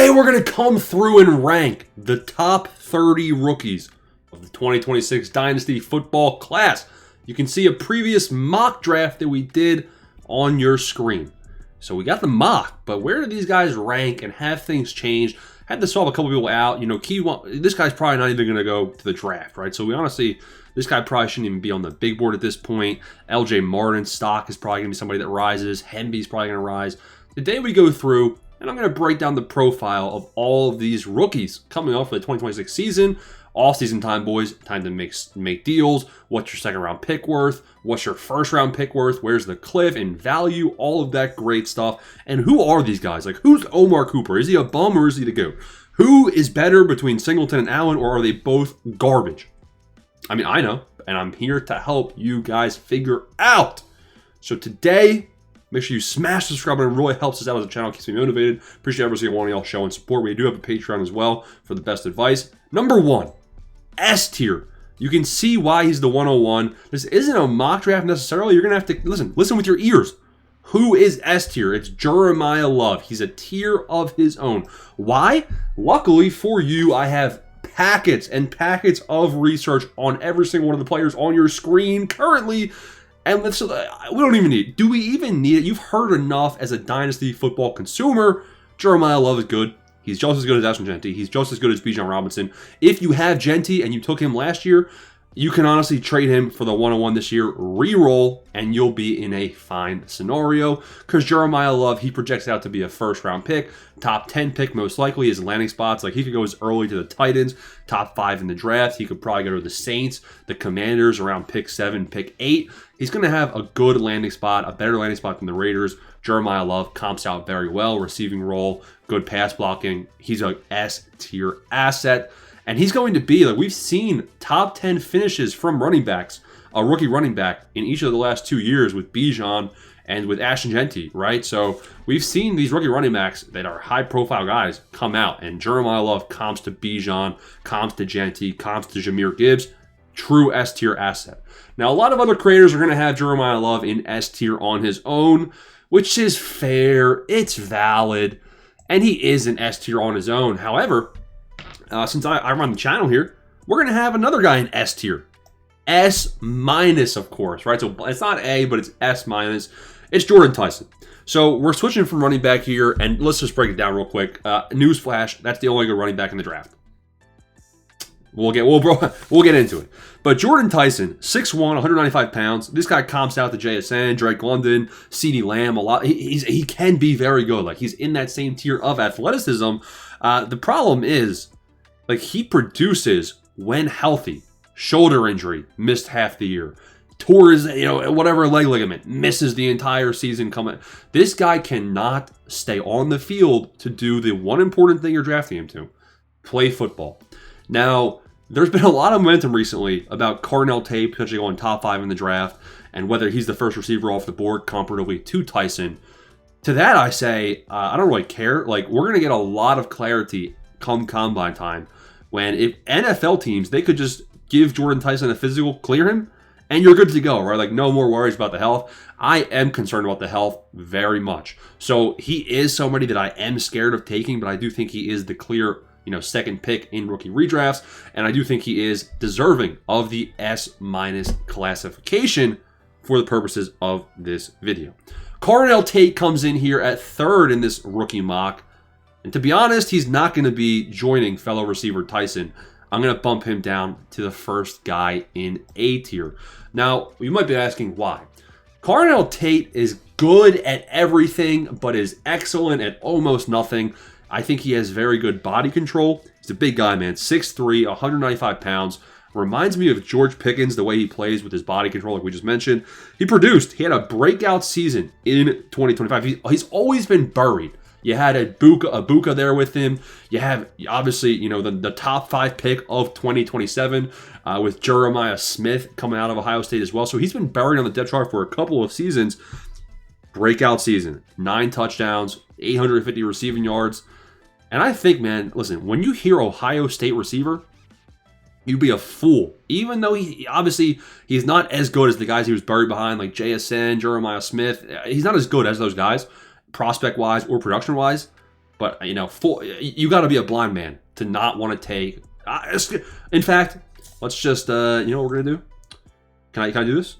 Today we're going to come through and rank the top 30 rookies of the 2026 Dynasty football class. You can see a previous mock draft that we did on your screen. So we got the mock, but where do these guys rank and have things changed? Had to swap a couple people out. You know, this guy's probably not even going to go to the draft, right? So we honestly, this guy probably shouldn't even be on the big board at this point. LJ Martin's stock is probably going to be somebody that rises. Hemby's probably going to rise. Today we go through, and I'm going to break down the profile of all of these rookies coming off for the 2026 season. Off-season time, boys. Time to make deals. What's your second-round pick worth? What's your first-round pick worth? Where's the cliff in value? All of that great stuff. And who are these guys? Like, who's Omar Cooper? Is he a bum or is he the GOAT? Who is better between Singleton and Allen, or are they both garbage? I mean, I know, and I'm here to help you guys figure out. So today, make sure you smash the subscribe button. It really helps us out as a channel. Keeps me motivated. Appreciate every single one of y'all showing support. We do have a Patreon as well for the best advice. Number one, S tier. You can see why he's the 101. This isn't a mock draft necessarily. You're going to have to listen with your ears. Who is S tier? It's Jeremiah Love. He's a tier of his own. Why? Luckily for you, I have packets and packets of research on every single one of the players on your screen currently. And we don't even need it. Do we even need it? You've heard enough as a Dynasty football consumer. Jeremiah Love is good. He's just as good as Ashton Jeanty. He's just as good as Bijan Robinson. If you have Jeanty and you took him last year, you can honestly trade him for the 101 this year, re-roll, and you'll be in a fine scenario. Because Jeremiah Love, he projects out to be a first-round pick, top 10 pick most likely. His landing spots, like he could go as early to the Titans, top 5 in the draft. He could probably go to the Saints, the Commanders around pick 7, pick 8. He's going to have a good landing spot, a better landing spot than the Raiders. Jeremiah Love comps out very well, receiving role, good pass blocking. He's a S-tier asset. And he's going to be, like we've seen, top 10 finishes from running backs, a rookie running back in each of the last 2 years with Bijan and with Ashton Jeanty, right? So we've seen these rookie running backs that are high-profile guys come out, and Jeremiah Love comps to Bijan, comps to Jeanty, comps to Jahmyr Gibbs. True S-tier asset. Now, a lot of other creators are going to have Jeremiah Love in S-tier on his own, which is fair, it's valid, and he is an S-tier on his own. However, since I run the channel here, we're going to have another guy in S tier. S minus, of course, right? So it's not A, but it's S minus. It's Jordan Tyson. So we're switching from running back here, and let's just break it down real quick. Newsflash, that's the only good running back in the draft. We'll get into it. But Jordan Tyson, 6'1", 195 pounds. This guy comps out to JSN, Drake London, CeeDee Lamb a lot. He can be very good. Like, he's in that same tier of athleticism. The problem is, like, he produces when healthy. Shoulder injury, missed half the year. Tore his, whatever leg ligament, misses the entire season coming. This guy cannot stay on the field to do the one important thing you're drafting him to, play football. Now, there's been a lot of momentum recently about Carnell Tate potentially going top 5 in the draft and whether he's the first receiver off the board comparatively to Tyson. To that, I say, I don't really care. Like, we're going to get a lot of clarity come combine time when if NFL teams, they could just give Jordan Tyson a physical, clear him, and you're good to go, right? Like, no more worries about the health. I am concerned about the health very much. So he is somebody that I am scared of taking, but I do think he is the clear second pick in rookie redrafts, and I do think he is deserving of the S- classification for the purposes of this video. Carnell Tate comes in here at 3rd in this rookie mock, and to be honest, he's not going to be joining fellow receiver Tyson. I'm going to bump him down to the first guy in A tier. Now, you might be asking why. Carnell Tate is good at everything, but is excellent at almost nothing. I think he has very good body control. He's a big guy, man. 6'3", 195 pounds. Reminds me of George Pickens, the way he plays with his body control, like we just mentioned. He had a breakout season in 2025. He's always been buried. You had Ibuka there with him. You have, obviously, the top 5 pick of 2027 with Jeremiah Smith coming out of Ohio State as well. So he's been buried on the depth chart for a couple of seasons. Breakout season. 9 touchdowns, 850 receiving yards. And I think, man, listen, when you hear Ohio State receiver, you'd be a fool. Even though he's not as good as the guys he was buried behind, like JSN, Jeremiah Smith. He's not as good as those guys, prospect-wise or production-wise. But, you got to be a blind man to not want to take. In fact, let's just, what we're going to do? Can I do this?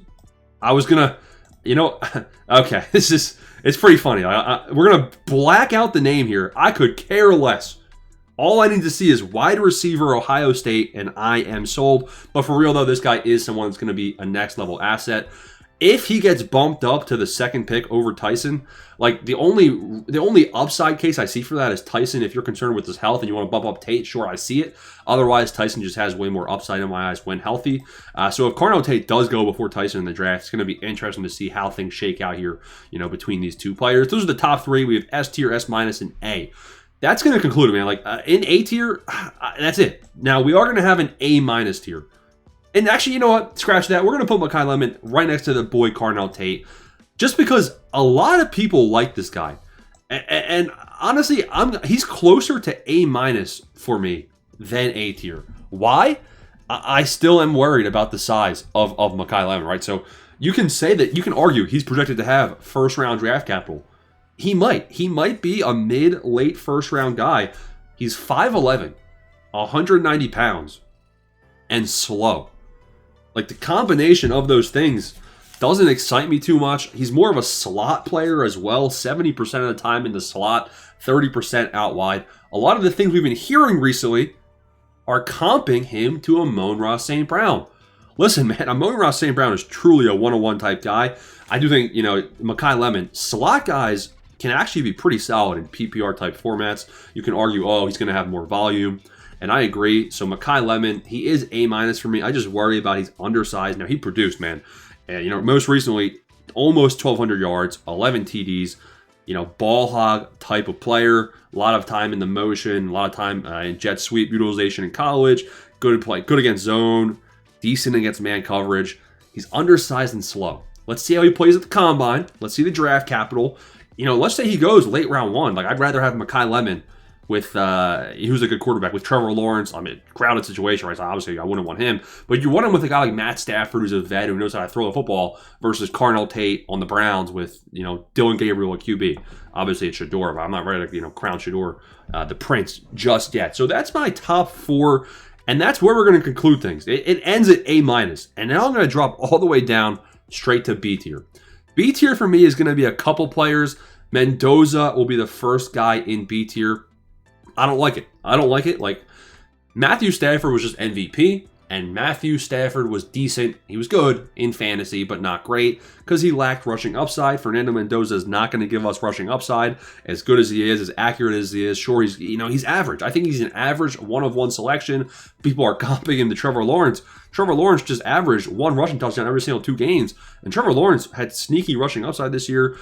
I was going to, okay, it's pretty funny. We're going to black out the name here. I could care less. All I need to see is wide receiver Ohio State, and I am sold. But for real, though, this guy is someone that's going to be a next-level asset. If he gets bumped up to the second pick over Tyson, like the only upside case I see for that is Tyson. If you're concerned with his health and you want to bump up Tate, sure, I see it. Otherwise, Tyson just has way more upside in my eyes when healthy. So if Carnell Tate does go before Tyson in the draft, it's going to be interesting to see how things shake out here, between these two players. Those are the top three. We have S tier, S minus, and A. That's going to conclude it, man. Like in A tier, that's it. Now we are going to have an A minus tier. And actually, you know what? Scratch that. We're going to put Makai Lemon right next to the boy Carnell Tate. Just because a lot of people like this guy. And honestly, he's closer to A minus for me than A tier. Why? I still am worried about the size of Makai Lemon, right? So you can say that, you can argue he's projected to have first round draft capital. He might be a mid-late first round guy. He's 5'11", 190 pounds, and slow. Like the combination of those things doesn't excite me too much. He's more of a slot player as well. 70% of the time in the slot, 30% out wide. A lot of the things we've been hearing recently are comping him to Amon-Ra St. Brown. Listen, man, Amon-Ra St. Brown is truly a one-on-one type guy. I do think, Makai Lemon, slot guys can actually be pretty solid in PPR type formats. You can argue, he's going to have more volume. And I agree. So Makai Lemon, he is A minus for me. I just worry about he's undersized. Now he produced, man. And most recently, almost 1,200 yards, 11 TDs. Ball hog type of player. A lot of time in the motion, a lot of time in jet sweep utilization in college. Good play, good against zone, decent against man coverage. He's undersized and slow. Let's see how he plays at the combine. Let's see the draft capital. Let's say he goes late round one. Like I'd rather have Makai Lemon with who's a good quarterback with Trevor Lawrence. I mean, crowded situation, right? So obviously I wouldn't want him. But you want him with a guy like Matt Stafford, who's a vet who knows how to throw the football, versus Carnell Tate on the Browns with Dylan Gabriel at QB. Obviously it's Shador, but I'm not ready to crown Shador the prince just yet. So that's my top four, and that's where we're going to conclude things. It ends at A minus, and now I'm going to drop all the way down straight to B tier. B tier for me is going to be a couple players. Mendoza will be the first guy in B tier. I don't like it. Like, Matthew Stafford was just MVP, and Matthew Stafford was decent. He was good in fantasy, but not great because he lacked rushing upside. Fernando Mendoza is not going to give us rushing upside. As good as he is, as accurate as he is, sure, he's average. I think he's an average one-of-one selection. People are comping him to Trevor Lawrence. Trevor Lawrence just averaged one rushing touchdown every single 2 games. And Trevor Lawrence had sneaky rushing upside this year,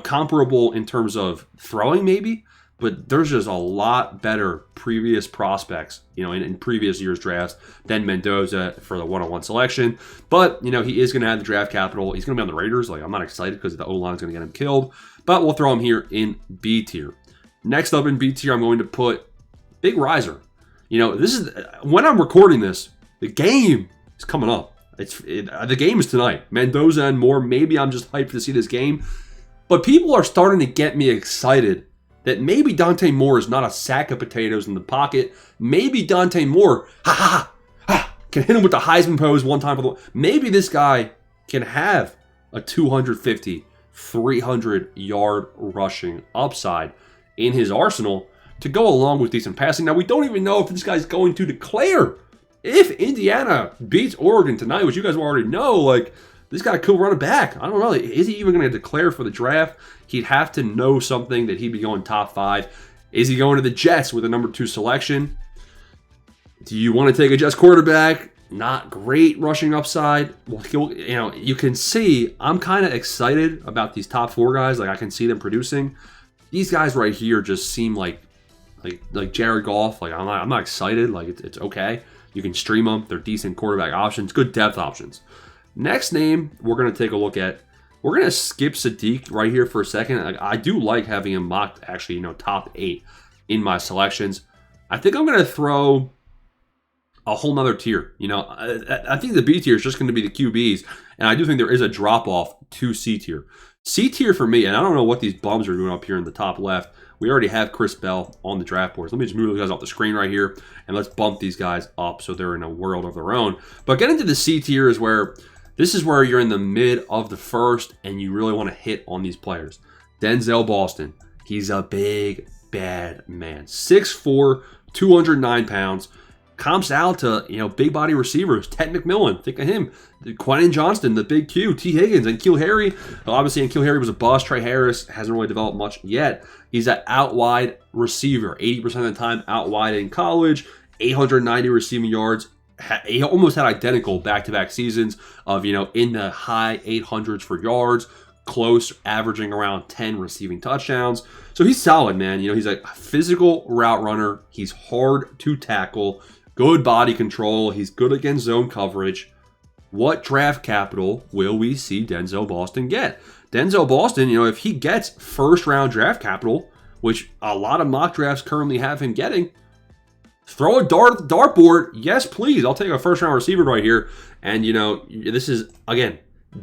comparable in terms of throwing maybe. But there's just a lot better previous prospects, in previous year's drafts than Mendoza for the one-on-one selection. But, he is going to have the draft capital. He's going to be on the Raiders. Like, I'm not excited because the O-line is going to get him killed. But we'll throw him here in B tier. Next up in B tier, I'm going to put Big Riser. This is when I'm recording this, the game is coming up. The game is tonight. Mendoza and more. Maybe I'm just hyped to see this game. But people are starting to get me excited that maybe Dante Moore is not a sack of potatoes in the pocket. Maybe Dante Moore, can hit him with the Heisman pose one time. Maybe this guy can have a 250, 300-yard rushing upside in his arsenal to go along with decent passing. Now, we don't even know if this guy's going to declare. If Indiana beats Oregon tonight, which you guys already know, this guy could run it back. I don't know. Is he even going to declare for the draft? He'd have to know something that he'd be going top 5. Is he going to the Jets with a number 2 selection? Do you want to take a Jets quarterback? Not great rushing upside. Well, you can see I'm kind of excited about these top 4 guys. I can see them producing. These guys right here just seem like Jared Goff. I'm not excited. It's okay. You can stream them. They're decent quarterback options, good depth options. Next name we're going to take a look at. We're going to skip Sadiq right here for a second. I do like having him mocked actually, top 8 in my selections. I think I'm going to throw a whole nother tier. I think the B tier is just going to be the QBs, and I do think there is a drop off to C tier. C tier for me, and I don't know what these bums are doing up here in the top left. We already have Chris Bell on the draft boards. Let me just move those guys off the screen right here, and let's bump these guys up so they're in a world of their own. But getting to the C tier is where you're in the mid of the first, and you really want to hit on these players. Denzel Boston, he's a big, bad man. 6'4", 209 pounds. Comps out to, big body receivers. Ted McMillan, think of him. Quentin Johnston, the big Q. T. Higgins, and N'Keal Harry. Obviously, N'Keal Harry was a bust. Trey Harris hasn't really developed much yet. He's an out wide receiver. 80% of the time out wide in college. 890 receiving yards. He almost had identical back-to-back seasons of, in the high 800s for yards. Close, averaging around 10 receiving touchdowns. So he's solid, man. He's a physical route runner. He's hard to tackle. Good body control. He's good against zone coverage. What draft capital will we see Denzel Boston get? Denzel Boston, if he gets first-round draft capital, which a lot of mock drafts currently have him getting, throw a dart at the dartboard. Yes, please. I'll take a first-round receiver right here. And, this is, again,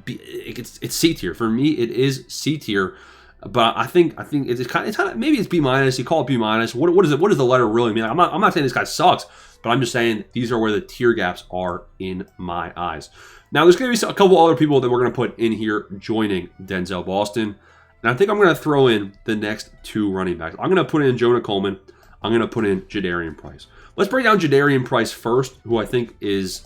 it's C tier. For me, it is C tier. But I think it's kind of maybe it's B minus. You call it B minus. What is it? What does the letter really mean? I'm not saying this guy sucks, but I'm just saying these are where the tier gaps are in my eyes. Now there's going to be a couple other people that we're going to put in here joining Denzel Boston, and I think I'm going to throw in the next two running backs. I'm going to put in Jonah Coleman. I'm going to put in Jadarian Price. Let's break down Jadarian Price first, who I think is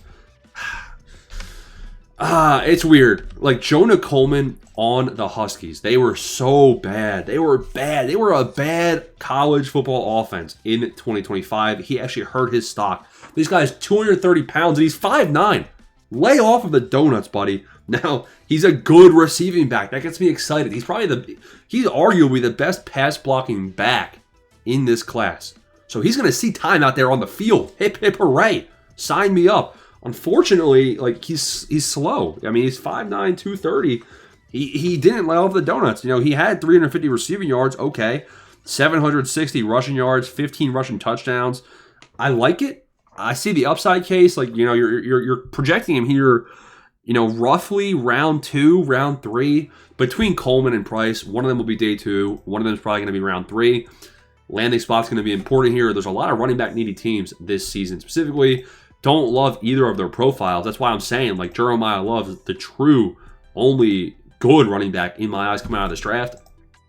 it's weird. Like Jonah Coleman on the Huskies, they were so bad. They were bad. They were a bad college football offense in 2025. He actually hurt his stock. This guy's 230 pounds and he's 5'9". Lay off of the donuts, buddy. Now, he's a good receiving back. That gets me excited. He's arguably the best pass blocking back in this class. So he's going to see time out there on the field. Hip, hip, hooray. Sign me up. Unfortunately, he's slow. I mean, he's 5'9", 230. He didn't lay off the donuts. He had 350 receiving yards. Okay. 760 rushing yards, 15 rushing touchdowns. I like it. I see the upside case. You're projecting him here, roughly round 2, round 3. Between Coleman and Price, one of them will be day 2. One of them is probably going to be round 3. Landing spot's going to be important here. There's a lot of running back needy teams this season specifically. Don't love either of their profiles. That's why I'm saying, Jeremiah Love is the true only good running back in my eyes coming out of this draft.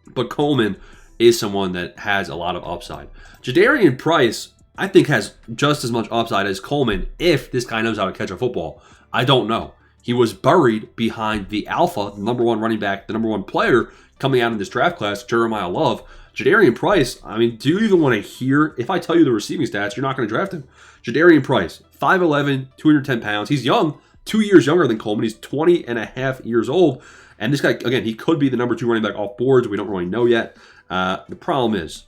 But Coleman is someone that has a lot of upside. Jadarian Price, I think, has just as much upside as Coleman if this guy knows how to catch a football. I don't know. He was buried behind the alpha, the number one running back, the number one player coming out in this draft class, Jeremiah Love. Jadarian Price, I mean, do you even want to hear, if I tell you the receiving stats, you're not going to draft him. Jadarian Price, 5'11", 210 pounds. He's young, 2 years younger than Coleman. He's 20 and a half years old. And this guy, again, he could be the number 2 running back off boards. We don't really know yet. The problem is,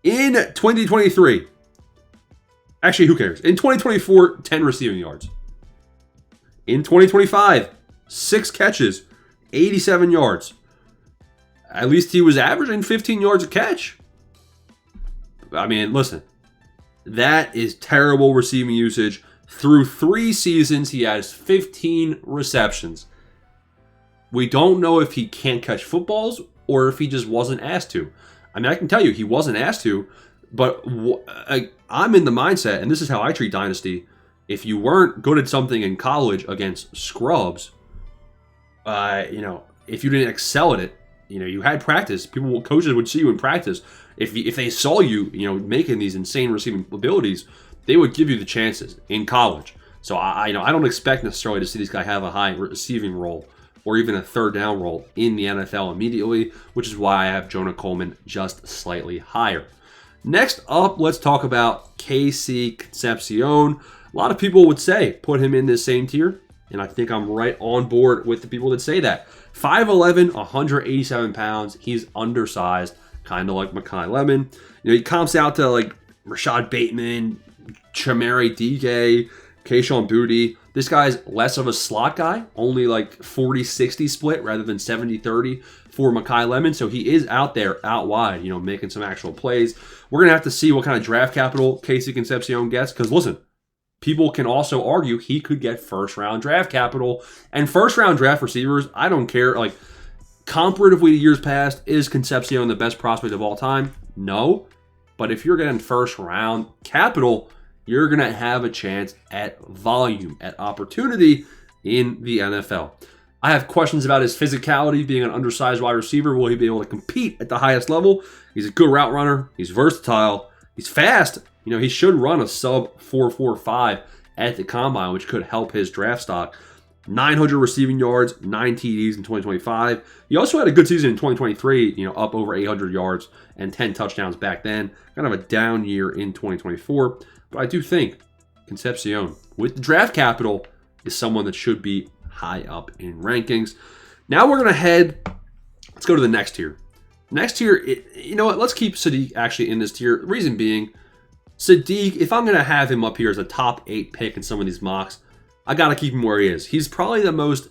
in 2023, actually, who cares? In 2024, 10 receiving yards. In 2025, 6 catches, 87 yards. At least he was averaging 15 yards a catch. I mean, listen, that is terrible receiving usage. Through 3 seasons, he has 15 receptions. We don't know if he can't catch footballs or if he just wasn't asked to. I mean, I can tell you he wasn't asked to, but I'm in the mindset, and this is how I treat Dynasty. If you weren't good at something in college against scrubs, if you didn't excel at it, you had practice. Coaches would see you in practice. If they saw you, making these insane receiving abilities, they would give you the chances in college. So I don't expect necessarily to see this guy have a high receiving role or even a third down role in the NFL immediately, which is why I have Jonah Coleman just slightly higher. Next up, let's talk about KC Concepcion. A lot of people would say put him in this same tier, and I think I'm right on board with the people that say that. 5'11", 187 pounds. He's undersized, kind of like Makai Lemon. He comps out to Rashad Bateman, Chamere DK, Kayshon Boutte. This guy's less of a slot guy, only 40-60 split rather than 70-30 for Makai Lemon. So he is out there, out wide, making some actual plays. We're going to have to see what kind of draft capital KC Concepcion gets. Because listen, people can also argue he could get first-round draft capital. And first-round draft receivers, I don't care. Comparatively to years past, is Concepcion the best prospect of all time? No. But if you're getting first round capital, you're going to have a chance at volume, at opportunity in the NFL. I have questions about his physicality, being an undersized wide receiver. Will he be able to compete at the highest level? He's a good route runner. He's versatile. He's fast. He should run a sub 4.45 at the combine, which could help his draft stock. 900 receiving yards, 9 TDs in 2025. He also had a good season in 2023, up over 800 yards and 10 touchdowns back then. Kind of a down year in 2024. But I do think Concepcion, with the draft capital, is someone that should be high up in rankings. Now we're going to let's go to the next tier. Next tier, you know what? Let's keep Sadiq actually in this tier. The reason being, Sadiq, if I'm going to have him up here as a top 8 pick in some of these mocks, I got to keep him where he is. He's probably the most,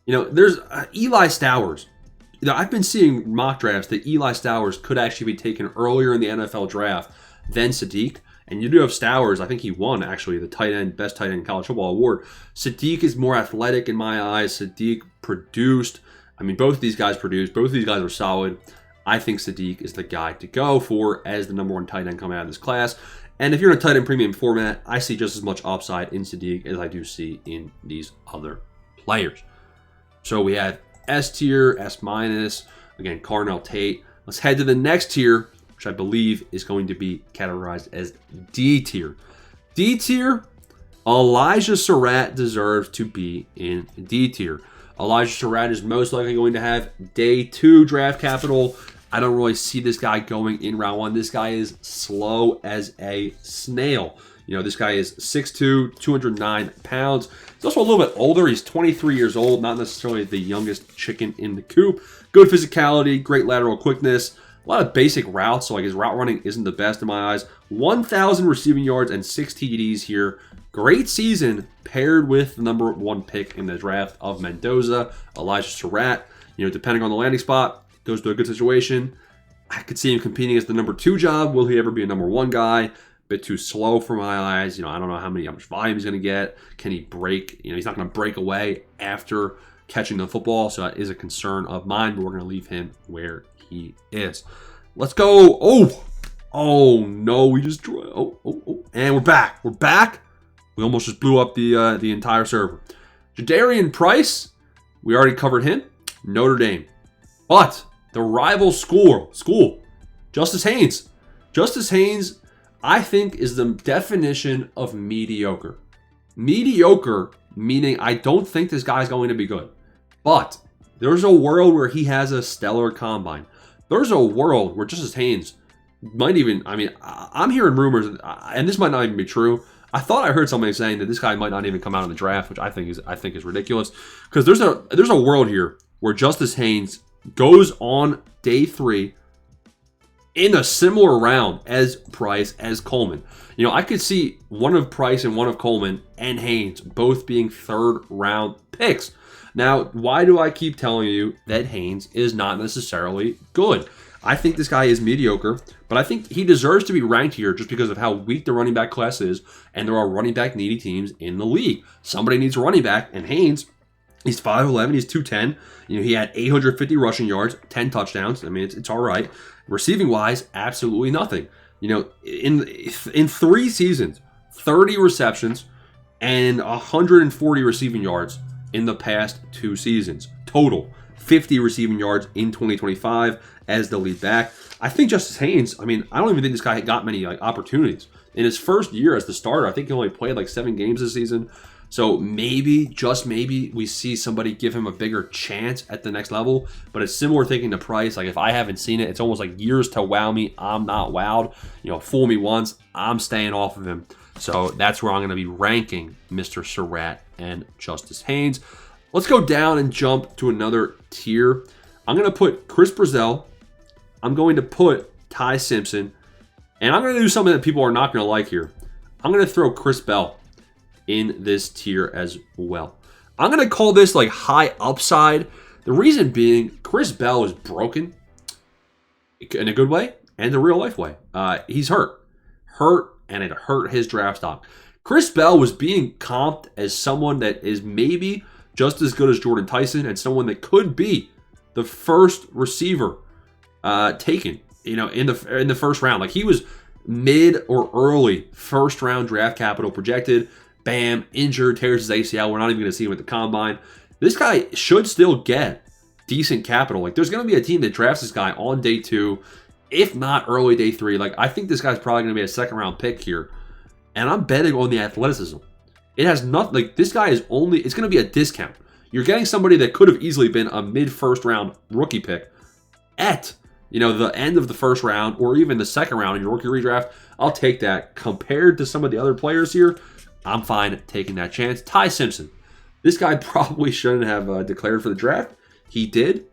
there's Eli Stowers. I've been seeing mock drafts that Eli Stowers could actually be taken earlier in the NFL draft than Sadiq. And you do have Stowers. I think he won, actually, the best tight end in college football award. Sadiq is more athletic in my eyes. Sadiq produced. Both of these guys produced. Both of these guys are solid. I think Sadiq is the guy to go for as the number 1 tight end coming out of this class. And if you're in a tight end premium format, I see just as much upside in Sadiq as I do see in these other players. So we have S tier, S minus, again, Carnell Tate. Let's head to the next tier, which I believe is going to be categorized as D tier. D tier, Elijah Surratt deserves to be in D tier. Elijah Surratt is most likely going to have day 2 draft capital. I don't really see this guy going in round 1. This guy is slow as a snail. This guy is 6'2", 209 pounds. He's also a little bit older. He's 23 years old, not necessarily the youngest chicken in the coop. Good physicality, great lateral quickness, a lot of basic routes, so his route running isn't the best in my eyes. 1,000 receiving yards and 6 TDs here. Great season paired with the number 1 pick in the draft of Mendoza, Elijah Surratt. Depending on the landing spot, goes to a good situation. I could see him competing as the number 2 job. Will he ever be a number 1 guy? Bit too slow for my eyes. I don't know how much volume he's going to get. Can he break? He's not going to break away after catching the football, so that is a concern of mine, but we're going to leave him where he is. Let's go. Oh no, we just and we're back. We almost just blew up the entire server. Jadarian Price, we already covered him. Notre Dame. But the rival school, Justice Haynes. Justice Haynes, I think, is the definition of mediocre. Mediocre, meaning I don't think this guy's going to be good. But there's a world where he has a stellar combine. There's a world where Justice Haynes might even, I'm hearing rumors, and this might not even be true. I thought I heard somebody saying that this guy might not even come out in the draft, which I think is ridiculous. Because there's a world here where Justice Haynes goes on day 3 in a similar round as Price, as Coleman. I could see one of Price and one of Coleman and Haynes both being 3rd round picks. Now, why do I keep telling you that Haynes is not necessarily good? I think this guy is mediocre, but I think he deserves to be ranked here just because of how weak the running back class is, and there are running back needy teams in the league. Somebody needs a running back, and Haynes, he's 5'11", he's 210. He had 850 rushing yards, 10 touchdowns. It's all right. Receiving wise, absolutely nothing. In 3 seasons, 30 receptions and 140 receiving yards in the past 2 seasons. Total 50 receiving yards in 2025 as the lead back. I think Justice Haynes, I don't even think this guy got many opportunities. In his first year as the starter, I think he only played 7 games this season. So maybe, just maybe, we see somebody give him a bigger chance at the next level. But it's similar thinking to Price. If I haven't seen it, it's almost like years to wow me. I'm not wowed. Fool me once, I'm staying off of him. So that's where I'm going to be ranking Mr. Surratt and Justice Haynes. Let's go down and jump to another tier. I'm going to put Chris Brazell. I'm going to put Ty Simpson. And I'm going to do something that people are not going to like here. I'm going to throw Chris Bell in this tier as well. I'm going to call this high upside. The reason being, Chris Bell is broken in a good way and a real life way. He's hurt, and it hurt his draft stock. Chris Bell was being comped as someone that is maybe just as good as Jordan Tyson and someone that could be the first receiver taken in the first round. Like, he was mid or early first round draft capital projected. Bam, injured, tears his ACL. We're not even going to see him at the combine. This guy should still get decent capital. Like, there's going to be a team that drafts this guy on day 2, if not early day 3. Like, I think this guy's probably going to be a second round pick here. And I'm betting on the athleticism. It has nothing, like, this guy is only, it's going to be a discount. You're getting somebody that could have easily been a mid-first round rookie pick at, the end of the first round or even the second round in your rookie redraft. I'll take that. Compared to some of the other players here, I'm fine taking that chance. Ty Simpson. This guy probably shouldn't have declared for the draft. He did.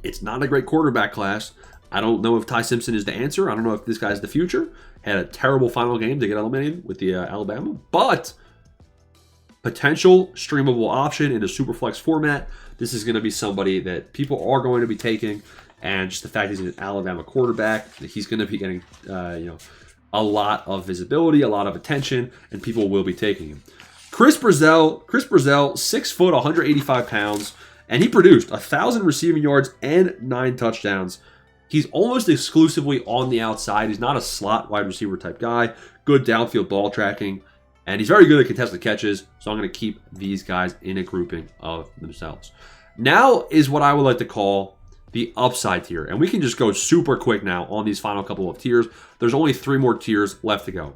It's not a great quarterback class. I don't know if Ty Simpson is the answer. I don't know if this guy's the future. Had a terrible final game to get eliminated with the Alabama. But potential streamable option in a Superflex format. This is going to be somebody that people are going to be taking. And just the fact he's an Alabama quarterback, he's going to be getting, a lot of visibility, a lot of attention, and people will be taking him. Chris Brazell, 6 foot, 185 pounds, and he produced 1,000 receiving yards and 9 touchdowns. He's almost exclusively on the outside. He's not a slot wide receiver type guy. Good downfield ball tracking, and he's very good at contested catches, so I'm going to keep these guys in a grouping of themselves. Now is what I would like to call the upside tier, and we can just go super quick now on these final couple of tiers. There's only 3 more tiers left to go.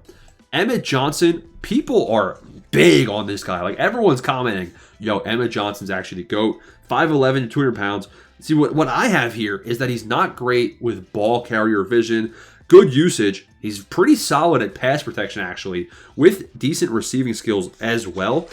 Emmett Johnson, people are big on this guy. Like, everyone's commenting, Emmett Johnson's actually the GOAT. 5'11", 200 pounds. See, what I have here is that he's not great with ball carrier vision. Good usage. He's pretty solid at pass protection, actually, with decent receiving skills as well.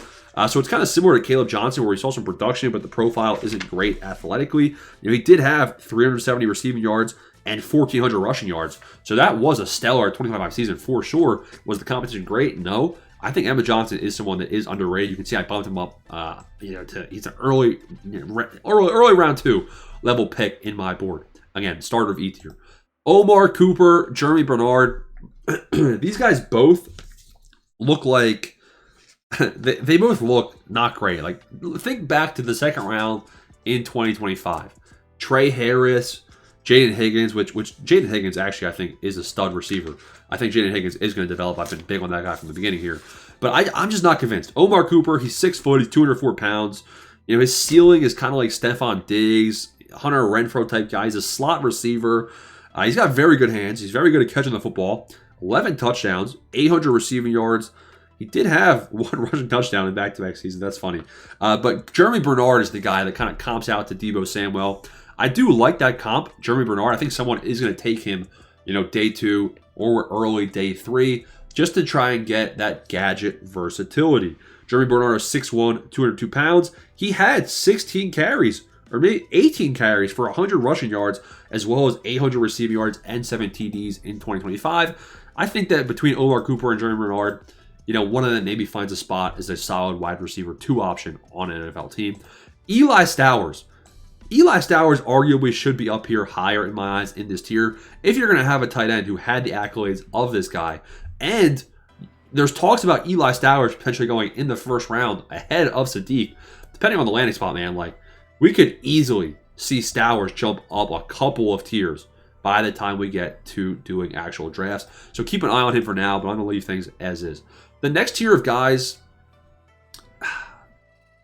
So it's kind of similar to Caleb Johnson, where he saw some production, but the profile isn't great athletically. He did have 370 receiving yards and 1,400 rushing yards. So that was a stellar 2025 season for sure. Was the competition great? No. I think Emmett Johnson is someone that is underrated. You can see I bumped him up. He's an early round 2 level pick in my board. Again, starter of E tier. Omar Cooper, Jeremy Bernard. These guys both look like they both look not great. Like, think back to the second round in 2025. Trey Harris, Jaden Higgins, which Jaden Higgins actually I think is a stud receiver. I think Jaden Higgins is going to develop. I've been big on that guy from the beginning here. But I'm just not convinced. Omar Cooper, he's 6 foot, he's 204 pounds. His ceiling is kind of like Stephon Diggs, Hunter Renfrow type guy. He's a slot receiver. He's got very good hands. He's very good at catching the football. 11 touchdowns, 800 receiving yards. He did have 1 rushing touchdown in back-to-back season. That's funny. But Jeremy Bernard is the guy that kind of comps out to Deebo Samuel. I do like that comp, Jeremy Bernard. I think someone is going to take him, day 2 or early day 3, just to try and get that gadget versatility. Jeremy Bernard is 6'1", 202 pounds. He had 16 carries, or maybe 18 carries for 100 rushing yards, as well as 800 receiving yards and 7 TDs in 2025. I think that between Omar Cooper and Jeremy Bernard, one of them maybe finds a spot as a solid wide receiver 2 option on an NFL team. Eli Stowers. Eli Stowers arguably should be up here higher in my eyes in this tier if you're going to have a tight end who had the accolades of this guy. And there's talks about Eli Stowers potentially going in the first round ahead of Sadiq. Depending on the landing spot, man, like, we could easily see Stowers jump up a couple of tiers by the time we get to doing actual drafts. So keep an eye on him for now, but I'm going to leave things as is. The next tier of guys,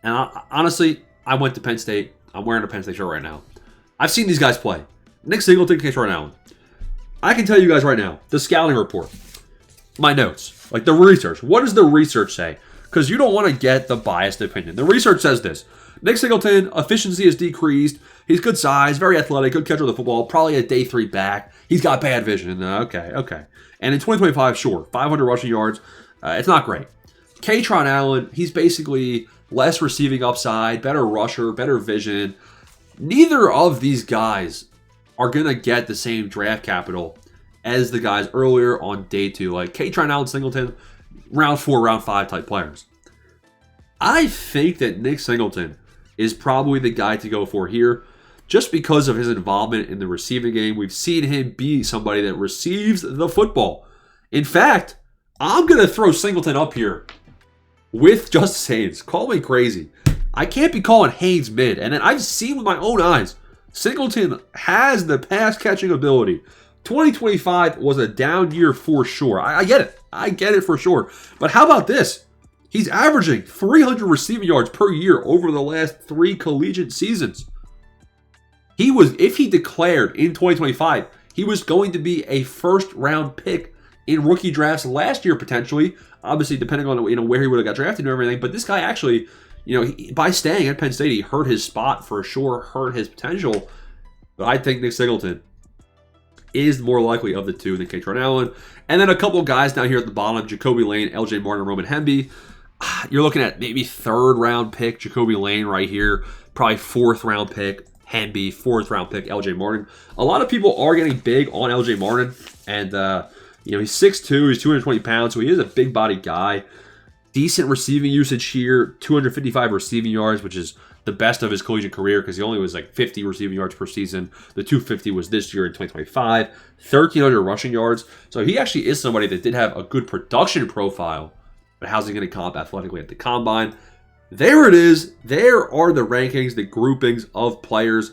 and honestly, I went to Penn State. I'm wearing a Penn State shirt right now. I've seen these guys play. Nick Singleton, Case Jordan Allen. I can tell you guys right now, the scouting report, my notes, like the research. What does the research say? Because you don't want to get the biased opinion. The research says this. Nick Singleton, efficiency has decreased. He's good size, very athletic, good catcher of the football, probably a day 3 back. He's got bad vision. Okay. And in 2025, sure, 500 rushing yards. It's not great. Katron Allen, he's basically less receiving upside, better rusher, better vision. Neither of these guys are going to get the same draft capital as the guys earlier on day 2. Like Katron Allen, Singleton, round 4, round 5 type players. I think that Nick Singleton is probably the guy to go for here just because of his involvement in the receiving game. We've seen him be somebody that receives the football. In fact, I'm going to throw Singleton up here with Justice Haynes. Call me crazy. I can't be calling Haynes mid. And then I've seen with my own eyes, Singleton has the pass catching ability 2025 was a down year for sure. I get it. I get it for sure. But how about this? He's averaging 300 receiving yards per year over the last 3 collegiate seasons. If he declared in 2025, he was going to be a first-round pick in rookie drafts last year, potentially. Obviously, depending on where he would have got drafted and everything. But this guy actually, by staying at Penn State, he hurt his spot for sure, hurt his potential. But I think Nick Singleton is more likely of the two than Kaytron Allen. And then a couple guys down here at the bottom, Jacoby Lane, LJ Martin, and Roman Hemby. You're looking at maybe 3rd-round pick, Jacoby Lane right here. Probably 4th-round pick, Hemby. 4th-round pick, LJ Martin. A lot of people are getting big on LJ Martin. And, he's 6'2", he's 220 pounds, so he is a big-bodied guy. Decent receiving usage here, 255 receiving yards, which is the best of his collegiate career because he only was like 50 receiving yards per season. The 250 was this year in 2025. 1,300 rushing yards. So he actually is somebody that did have a good production profile. But how's he going to comp athletically at the combine? There it is. There are the rankings, the groupings of players.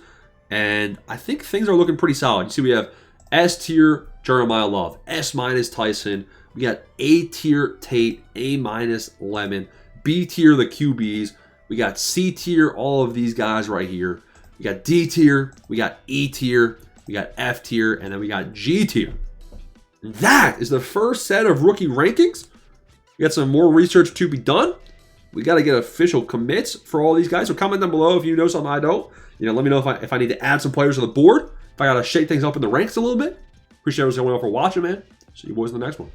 And I think things are looking pretty solid. You see we have S tier, Jeremiah Love. S minus Tyson. We got A tier Tate, A minus Lemon, B tier the QBs. We got C tier all of these guys right here. We got D tier, we got E tier, we got F tier, and then we got G tier. That is the first set of rookie rankings. We got some more research to be done. We got to get official commits for all these guys. So comment down below if you know something I don't. Let me know if I need to add some players to the board. If I got to shake things up in the ranks a little bit. Appreciate everyone for watching, man. See you boys in the next one.